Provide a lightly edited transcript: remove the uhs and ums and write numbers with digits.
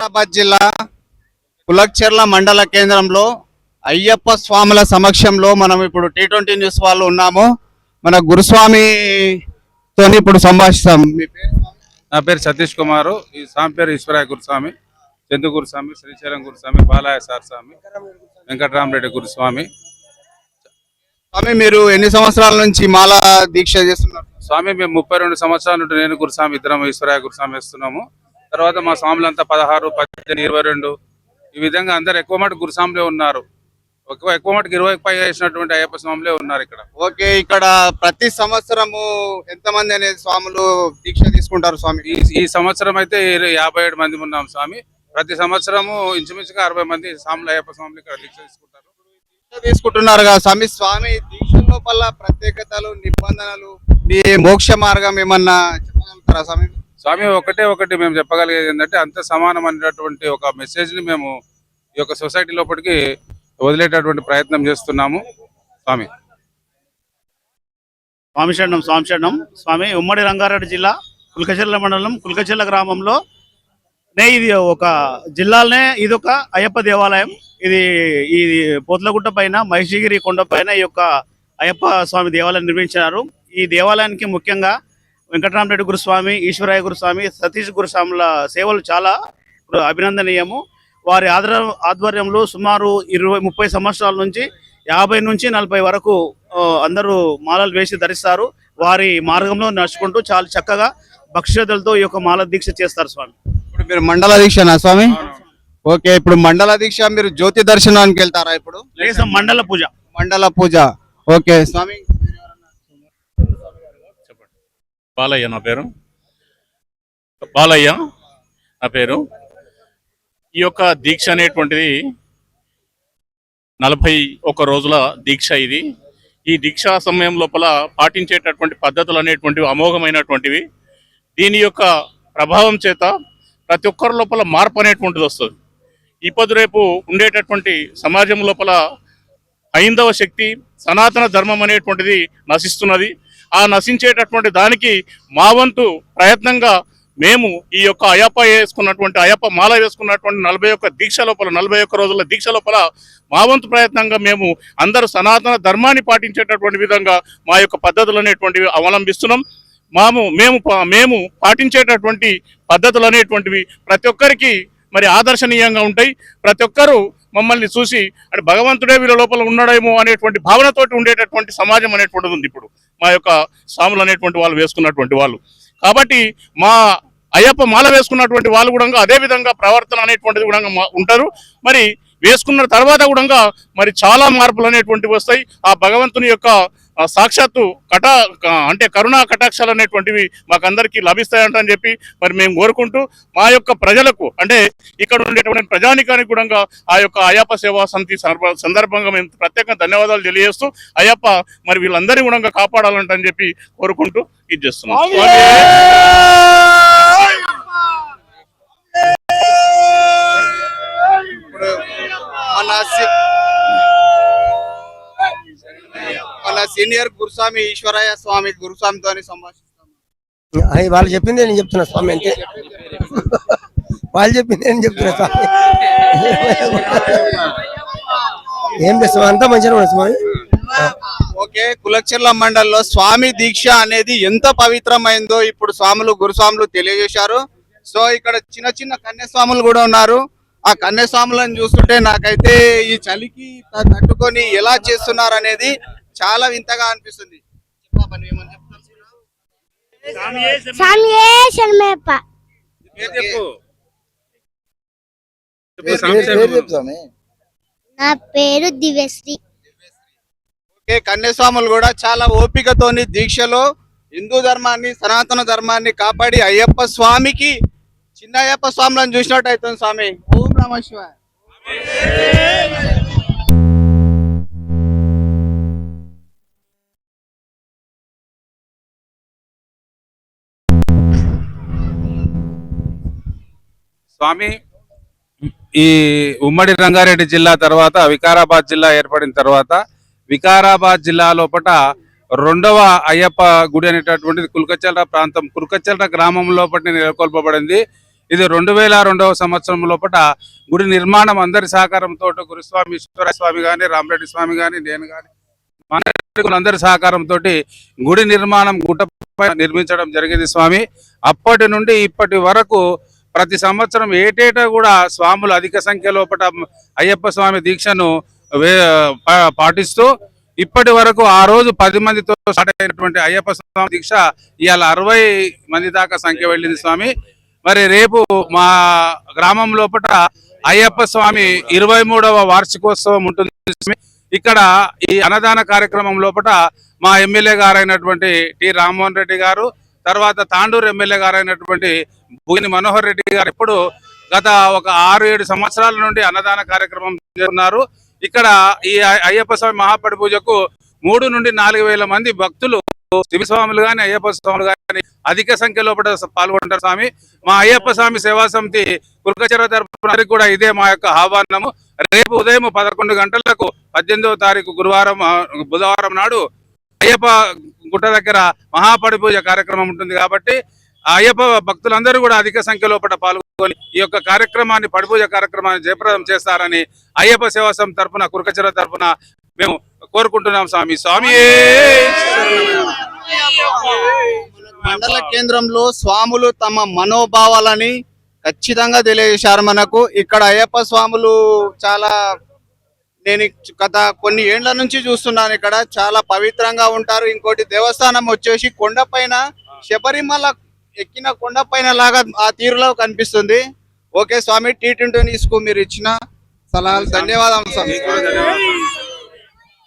హైదరాబాద్ జిల్లా కులక్చెర్ల మండల కేంద్రంలో అయ్యప్ప స్వాముల సమక్షంలో మనం ఇప్పుడు T20 న్యూస్ వాళ్ళు ఉన్నాము. మన గురుస్వామితోని ఇప్పుడు సంభాషిస్తాం. మీ పేరు? నా పేరు సతీష్ కుమారు. ఈ స్వామి పేరు ఈశ్వరాయ గురుస్వామి, చందు గురుస్వామి, శ్రీశైలం గురుస్వామి, బాలయ్య సార్ స్వామి, వెంకటరామరెడ్డి గురుస్వామి. స్వామి, మీరు ఎన్ని సంవత్సరాల నుంచి మాల దీక్ష చేస్తున్నారు? స్వామి మేము 32 సంవత్సరాల నుండి నేను గురుస్వామి ఇద్దరం ఈశ్వరాయ గురుస్వామి వేస్తున్నాము. తర్వాత మా స్వాములంతా 16, 18, 22 ఈ విధంగా అందరు ఎక్కువ మటుకు గురుస్వాములే ఉన్నారు. ఎక్కువ మటుకు 20 పై వేసినటువంటి అయ్యప్ప స్వాములే ఉన్నారు ఇక్కడ. ఓకే, ఇక్కడ ప్రతి సంవత్సరము ఎంతమంది అనేది స్వాములు దీక్ష తీసుకుంటారు స్వామి? ఈ సంవత్సరం అయితే 57 మంది ఉన్నాం స్వామి. ప్రతి సంవత్సరము ఇంచుమించుగా 60 మంది స్వాములు అయ్యప్ప స్వాములు ఇక్కడ దీక్ష తీసుకుంటున్నారు కదా స్వామి. స్వామి దీక్ష లోపల ప్రత్యేకతలు, నిబంధనలు, మీ మోక్ష మార్గం ఏమన్నా చెప్పగలుగుతారా స్వామి? స్వామి ఒకటి మేము చెప్పగలిగేది ఏంటంటే అంత సమానమైనటువంటి ఒక మెసేజ్ ని మేము ఈ యొక్క సొసైటీ లోపలికి వదిలేటటువంటి ప్రయత్నం చేస్తున్నాము. స్వామి స్వామి స్వామి ఉమ్మడి రంగారెడ్డి జిల్లా కుల్కచెర్ల మండలం కుల్కచెర్ల గ్రామంలో ఇది ఒక జిల్లాలోనే ఇది ఒక అయ్యప్ప దేవాలయం. ఇది పోత్లగుట్ట పైన మహిషగిరి కొండ పైన ఈ యొక్క అయ్యప్ప స్వామి దేవాలయం నిర్మించారు. ఈ దేవాలయానికి ముఖ్యంగా వెంకటరామరెడ్డి గురుస్వామి, ఈశ్వరాయ గురుస్వామి, సతీష్ గురుస్వాముల సేవలు చాలా అభినందనీయము. వారి ఆధ్వర్యంలో సుమారు 20-30 సంవత్సరాల నుంచి 50 నుంచి 40 వరకు అందరూ మాలలు వేసి ధరిస్తారు. వారి మార్గంలో నడుచుకుంటూ చాలా చక్కగా భక్ష్యతలతో ఈ యొక్క మాల దీక్ష చేస్తారు స్వామి. ఇప్పుడు మీరు మండల దీక్షనా స్వామి? ఓకే, ఇప్పుడు మండల దీక్ష మీరు జ్యోతి దర్శనానికి వెళ్తారా? ఇప్పుడు మండల పూజ. ఓకే స్వామి. బాలయ్య నా పేరు. ఈ యొక్క దీక్ష అనేటువంటిది 41 రోజుల దీక్ష. ఈ దీక్షా సమయం లోపల పాటించేటటువంటి పద్ధతులు అనేటువంటివి అమోఘమైనటువంటివి. దీని యొక్క ప్రభావం చేత ప్రతి ఒక్కరి లోపల మార్పు అనేటువంటిది వస్తుంది. ఇప్పుడు రేపు ఉండేటటువంటి సమాజం లోపల హైందవ శక్తి, సనాతన ధర్మం అనేటువంటిది నశిస్తున్నది. ఆ నశించేటటువంటి దానికి మా వంతు ప్రయత్నంగా మేము ఈ యొక్క అయ్యప్ప మాల వేసుకున్నటువంటి 41 రోజుల దీక్ష లోపల మా వంతు ప్రయత్నంగా మేము అందరూ సనాతన ధర్మాన్ని పాటించేటటువంటి విధంగా మా యొక్క పద్ధతులు అనేటువంటివి అవలంబిస్తున్నాం. మేము పాటించేటటువంటి పద్ధతులు అనేటువంటివి ప్రతి ఒక్కరికి మరి ఆదర్శనీయంగా ఉంటాయి. ప్రతి ఒక్కరూ మమ్మల్ని చూసి అంటే భగవంతుడే వీళ్ళ లోపల ఉన్నాడేమో అనేటువంటి భావనతోటి ఉండేటటువంటి సమాజం అనేటువంటిది ఉంది ఇప్పుడు మా యొక్క స్వాములు అనేటువంటి వాళ్ళు వేసుకున్నటువంటి వాళ్ళు. కాబట్టి మా అయ్యప్ప మాల వేసుకున్నటువంటి వాళ్ళు కూడా అదే విధంగా ప్రవర్తన అనేటువంటిది కూడా ఉంటారు. మరి వేసుకున్న తర్వాత కూడా మరి చాలా మార్పులు అనేటువంటివి వస్తాయి. ఆ భగవంతుని యొక్క సాక్షాత్తు కరుణా కటాక్షాలు అనేటువంటివి మాకందరికీ లభిస్తాయంటని చెప్పి మరి మేము కోరుకుంటూ మా యొక్క ప్రజలకు అంటే ఇక్కడ ఉండేటువంటి ప్రజానికానికి కూడా ఆ యొక్క అయ్యప్ప సేవా సమితి సందర్భంగా మేము ప్రత్యేకంగా ధన్యవాదాలు తెలియజేస్తూ అయ్యప్ప మరి వీళ్ళందరినీ కూడా కాపాడాలంటని చెప్పి కోరుకుంటూ ఇది చేస్తున్నాం. మన సీనియర్ గురుస్వామి ఈశ్వరయ్య స్వామి గురుస్వామితో సంభాషిస్తాము. వాళ్ళు చెప్పింది నేను చెప్తున్నా స్వామి, అంటే వాళ్ళు చెప్పింది నేను చెప్తున్నా స్వామి. ఏం చేస్తాం, అంతా మంచిగా స్వామి. ఓకే, కులక్చెర్ల మండలంలో స్వామి దీక్ష అనేది ఎంత పవిత్రమైందో ఇప్పుడు గురుస్వాములు తెలియజేశారు. సో ఇక్కడ చిన్న చిన్న కన్యాస్వాములు కూడా ఉన్నారు. ఆ కన్యాస్వాములను చూస్తుంటే నాకైతే ఈ చలికి తట్టుకొని ఎలా చేస్తున్నారు అనేది చాలా వింతగా అనిపిస్తుంది. నా పేరు దివ్యశ్రీ. ఓకే, కన్యాస్వాములు కూడా చాలా ఓపికతోని దీక్షలో హిందూ ధర్మాన్ని, సనాతన ధర్మాన్ని కాపాడి అయ్యప్ప స్వామికి చిన్న అయ్యప్ప స్వాములను చూసినట్టు అవుతుంది స్వామి. ఓం నమః శివాయ. స్వామి ఈ ఉమ్మడి రంగారెడ్డి జిల్లా తర్వాత వికారాబాద్ జిల్లా ఏర్పడిన తర్వాత వికారాబాద్ జిల్లా లోపల 2వ అయ్యప్ప గుడి అనేటటువంటిది కుల్కచెర్ల ప్రాంతం, కుల్కచెర్ల గ్రామం లోపల నెలకొల్పబడింది. ఇది 2002వ సంవత్సరం లోపల గుడి నిర్మాణం అందరి సహకారంతో గురుస్వామి ఈశ్వర స్వామి గాని, రామరెడ్డి స్వామి గాని, నేను గాని అందరి సహకారంతో గుడి నిర్మాణం గుట్టపై నిర్మించడం జరిగింది స్వామి. అప్పటి నుండి ఇప్పటి వరకు ప్రతి సంవత్సరం ఏటేటా కూడా స్వాములు అధిక సంఖ్య లోపల అయ్యప్ప స్వామి దీక్షను పాటిస్తూ ఇప్పటి వరకు ఆ రోజు 10 మందితో స్టార్ట్ అయినటువంటి అయ్యప్ప స్వామి దీక్ష ఇవాళ 60 మంది దాకా సంఖ్య వెళ్ళింది స్వామి. మరి రేపు మా గ్రామం లోపల అయ్యప్ప స్వామి 23వ వార్షికోత్సవం ఉంటుంది స్వామి. ఇక్కడ ఈ అన్నదాన కార్యక్రమం లోపల మా ఎమ్మెల్యే గారైనటువంటి టి రామ్మోహన్ రెడ్డి గారు, తర్వాత తాండూరు ఎమ్మెల్యే గారైనటువంటి భూని మనోహర్ రెడ్డి గారు ఎప్పుడు గత ఒక 6-7 సంవత్సరాల నుండి అన్నదాన కార్యక్రమం చేస్తున్నారు. ఇక్కడ ఈ అయ్యప్ప స్వామి మహాపడి పూజకు 3 నుండి 4 వేల మంది భక్తులు శివస్వాములు గాని, అయ్యప్ప స్వాములు గాని అధిక సంఖ్యలో పాల్గొంటారు స్వామి. మా అయ్యప్ప స్వామి సేవా సమితి కుల్కచర్ల తరపున కూడా ఇదే మా యొక్క ఆహ్వానము. రేపు ఉదయం 11 గంటలకు 18వ తారీఖు బుధవారం నాడు అయ్యప్ప గుట్ట దగ్గర మహాపడి పూజ కార్యక్రమం ఉంటుంది కాబట్టి ఆ అయ్యప్ప భక్తులందరూ కూడా అధిక సంఖ్యలో పాల్గొని ఈ యొక్క కార్యక్రమాన్ని, పడిపూజ కార్యక్రమాన్ని జయప్రదం చేస్తారని అయ్యప్ప సేవా సమితి తరపున, కుల్కచర్ల తరపున మేము కోరుకుంటున్నాం స్వామి. స్వామి మండల కేంద్రంలో స్వాములు తమ మనోభావాలని ఖచ్చితంగా తెలియజేశారు మనకు. ఇక్కడ అయ్యప్ప స్వాములు చాలా, నేను గత కొన్ని ఏండ్ల నుంచి చూస్తున్నాను, ఇక్కడ చాలా పవిత్రంగా ఉంటారు. ఇంకోటి దేవస్థానం వచ్చేసి కొండపైన, శబరిమల ఎక్కిన కొండపైన లాగా ఆ తీరులో కనిపిస్తుంది. ఓకే స్వామి, T20 న్యూస్ కు మీరు ఇచ్చిన సలహాలు ధన్యవాదాలు స్వామి.